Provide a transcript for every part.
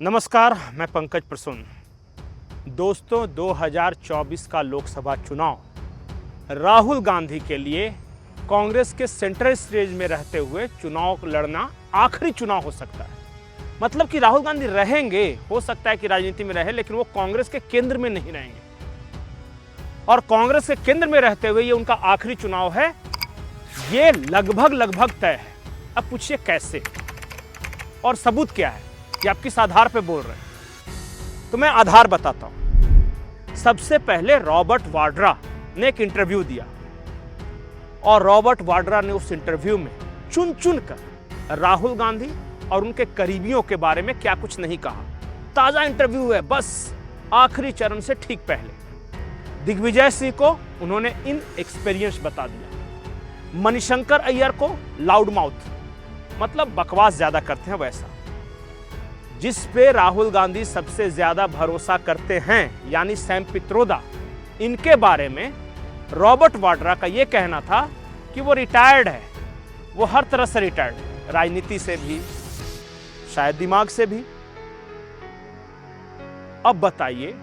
नमस्कार, मैं पंकज प्रसून। दोस्तों, 2024 का लोकसभा चुनाव राहुल गांधी के लिए कांग्रेस के सेंट्रल स्टेज में रहते हुए चुनाव लड़ना आखिरी चुनाव हो सकता है। मतलब कि राहुल गांधी रहेंगे, हो सकता है कि राजनीति में रहे, लेकिन वो कांग्रेस के केंद्र में नहीं रहेंगे। और कांग्रेस के केंद्र में रहते हुए ये उनका आखिरी चुनाव है, ये लगभग तय है। अब पूछिए कैसे और सबूत क्या है कि आप किस आधार पे बोल रहे हैं। तो मैं आधार बताता हूं। सबसे पहले रॉबर्ट वाड्रा ने एक इंटरव्यू दिया और रॉबर्ट वाड्रा ने उस इंटरव्यू में चुन कर राहुल गांधी और उनके करीबियों के बारे में क्या कुछ नहीं कहा। ताजा इंटरव्यू है, बस आखिरी चरण से ठीक पहले। दिग्विजय सिंह को उन्होंने इन एक्सपीरियंस बता दिया। मणिशंकर अय्यर को लाउड माउथ, मतलब बकवास ज्यादा करते हैं वैसा। जिस पे राहुल गांधी सबसे ज्यादा भरोसा करते हैं, यानी सैम पित्रोदा, इनके बारे में रॉबर्ट वाड्रा का यह कहना था कि वो रिटायर्ड है, वो हर तरह से रिटायर्ड है, राजनीति से भी, शायद दिमाग से भी। अब बताइए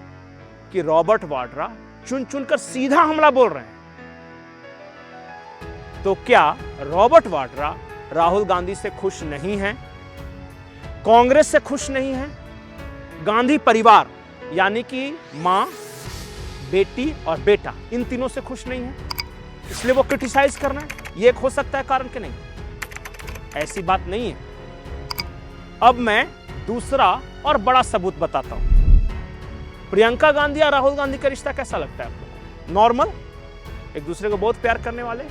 कि रॉबर्ट वाड्रा चुन कर सीधा हमला बोल रहे हैं। तो क्या रॉबर्ट वाड्रा राहुल गांधी से खुश नहीं हैं? कांग्रेस से खुश नहीं है? गांधी परिवार यानी कि मां, बेटी और बेटा, इन तीनों से खुश नहीं है, इसलिए वो क्रिटिसाइज कर रहे हैं? ये एक हो सकता है कारण कि नहीं? ऐसी बात नहीं है। अब मैं दूसरा और बड़ा सबूत बताता हूं। प्रियंका गांधी और राहुल गांधी का रिश्ता कैसा लगता है आपको? नॉर्मल, एक दूसरे को बहुत प्यार करने वाले।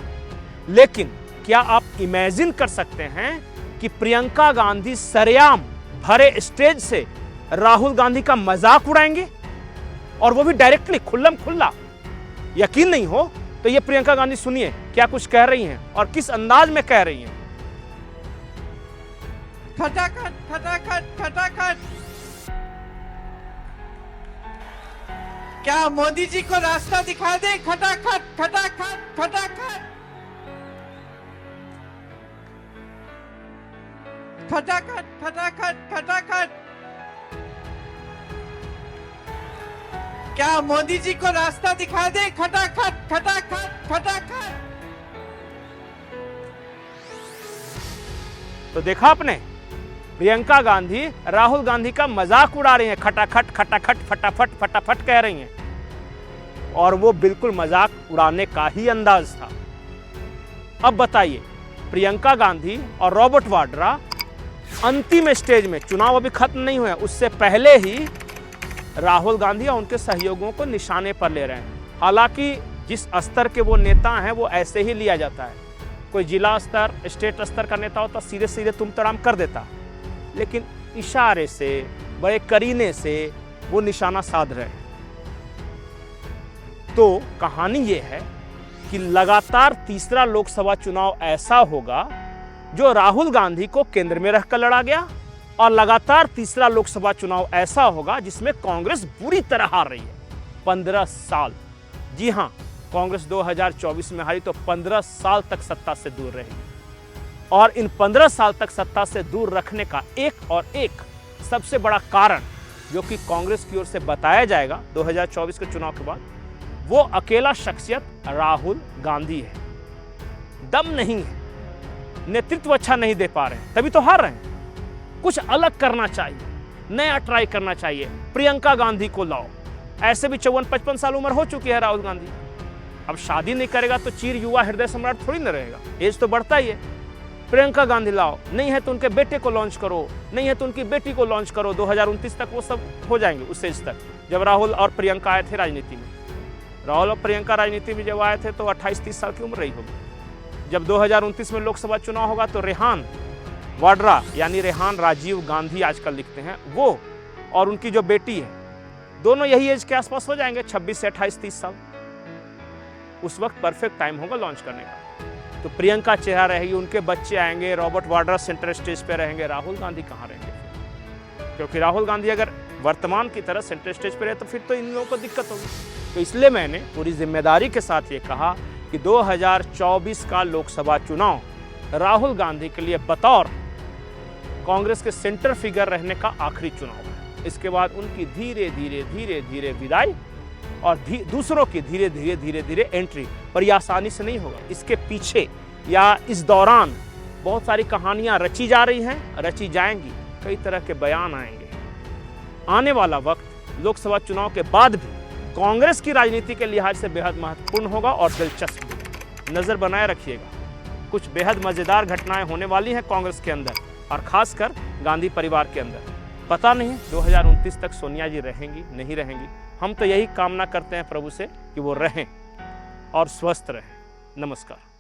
लेकिन क्या आप इमेजिन कर सकते हैं कि प्रियंका गांधी सरेआम भरे स्टेज से राहुल गांधी का मजाक उड़ाएंगे, और वो भी डायरेक्टली, खुल्लम खुल्ला? यकीन नहीं हो तो ये प्रियंका गांधी सुनिए क्या कुछ कह रही हैं और किस अंदाज में कह रही हैं। खटाखट खटाखट खटाखट, क्या मोदी जी को रास्ता दिखा दे? खटाखट खटाखट खटाखट खटाखट खटाखट खटाखट, क्या मोदी जी को रास्ता दिखा दे? खटाखट खटाखट खटाखट। तो देखा आपने, प्रियंका गांधी राहुल गांधी का मजाक उड़ा रही हैं, खटाखट खटाखट फटाफट फटाफट कह रही हैं, और वो बिल्कुल मजाक उड़ाने का ही अंदाज था। अब बताइए, प्रियंका गांधी और रॉबर्ट वाड्रा अंतिम स्टेज में, चुनाव अभी खत्म नहीं हुए, उससे पहले ही राहुल गांधी और उनके सहयोगियों को निशाने पर ले रहे हैं। हालांकि जिस स्तर के वो नेता हैं वो ऐसे ही लिया जाता है। कोई जिला स्तर, स्टेट स्तर का नेता होता सीधे सीधे तुम तड़ाम कर देता, लेकिन इशारे से, बड़े करीने से वो निशाना साध रहे हैं। तो कहानी ये है कि लगातार तीसरा लोकसभा चुनाव ऐसा होगा जो राहुल गांधी को केंद्र में रखकर लड़ा गया, और लगातार तीसरा लोकसभा चुनाव ऐसा होगा जिसमें कांग्रेस बुरी तरह हार रही है। 15 साल, जी हां, कांग्रेस 2024 में हारी तो 15 साल तक सत्ता से दूर रहेगी। और इन 15 साल तक सत्ता से दूर रखने का एक सबसे बड़ा कारण, जो कि कांग्रेस की ओर से बताया जाएगा 2024 के चुनाव के बाद, वो अकेला शख्सियत राहुल गांधी है। दम नहीं है, नेतृत्व अच्छा नहीं दे पा रहे हैं, तभी तो हार रहे हैं। कुछ अलग करना चाहिए, नया ट्राई करना चाहिए। प्रियंका गांधी को लाओ, ऐसे भी 54-55 साल उम्र हो चुकी है राहुल गांधी। अब शादी नहीं करेगा तो चीर युवा हृदय सम्राट थोड़ी न रहेगा, एज तो बढ़ता ही है। प्रियंका गांधी लाओ, नहीं है तो उनके बेटे को लॉन्च करो, नहीं है तो उनकी बेटी को लॉन्च करो। 2029 तक वो सब हो जाएंगे उस एज तक। जब राहुल और प्रियंका आए थे राजनीति में, राहुल और प्रियंका राजनीति में जब आए थे तो 28-30 साल की उम्र रही होगी। जब 2029 में लोकसभा चुनाव होगा तो रेहान वाड्रा, यानी रेहान राजीव गांधी आजकल लिखते हैं, वो और उनकी जो बेटी है, दोनों यही एज के आसपास हो जाएंगे, 26 से 28-30 साल। उस वक्त परफेक्ट टाइम होगा लॉन्च करने का। तो प्रियंका चेहरा रहेगी, उनके बच्चे आएंगे, रॉबर्ट वाड्रा सेंटर स्टेज पे रहेंगे, राहुल गांधी कहाँ रहेंगे? क्योंकि राहुल गांधी अगर वर्तमान की तरह सेंटर स्टेज पे रहे तो फिर तो इन लोगों को दिक्कत होगी। तो इसलिए मैंने पूरी जिम्मेदारी के साथ ये कहा कि 2024 का लोकसभा चुनाव राहुल गांधी के लिए बतौर कांग्रेस के सेंटर फिगर रहने का आखिरी चुनाव है। इसके बाद उनकी धीरे धीरे विदाई और दूसरों की धीरे धीरे एंट्री। पर यह आसानी से नहीं होगा। इसके पीछे या इस दौरान बहुत सारी कहानियां रची जा रही हैं, रची जाएंगी, कई तरह के बयान आएंगे। आने वाला वक्त लोकसभा चुनाव के बाद भी कांग्रेस की राजनीति के लिहाज से बेहद महत्वपूर्ण होगा और दिलचस्प भी। नजर बनाए रखिएगा, कुछ बेहद मजेदार घटनाएं होने वाली हैं कांग्रेस के अंदर और खासकर गांधी परिवार के अंदर। पता नहीं 2029 तक सोनिया जी रहेंगी नहीं रहेंगी। हम तो यही कामना करते हैं प्रभु से कि वो रहें और स्वस्थ रहें। नमस्कार।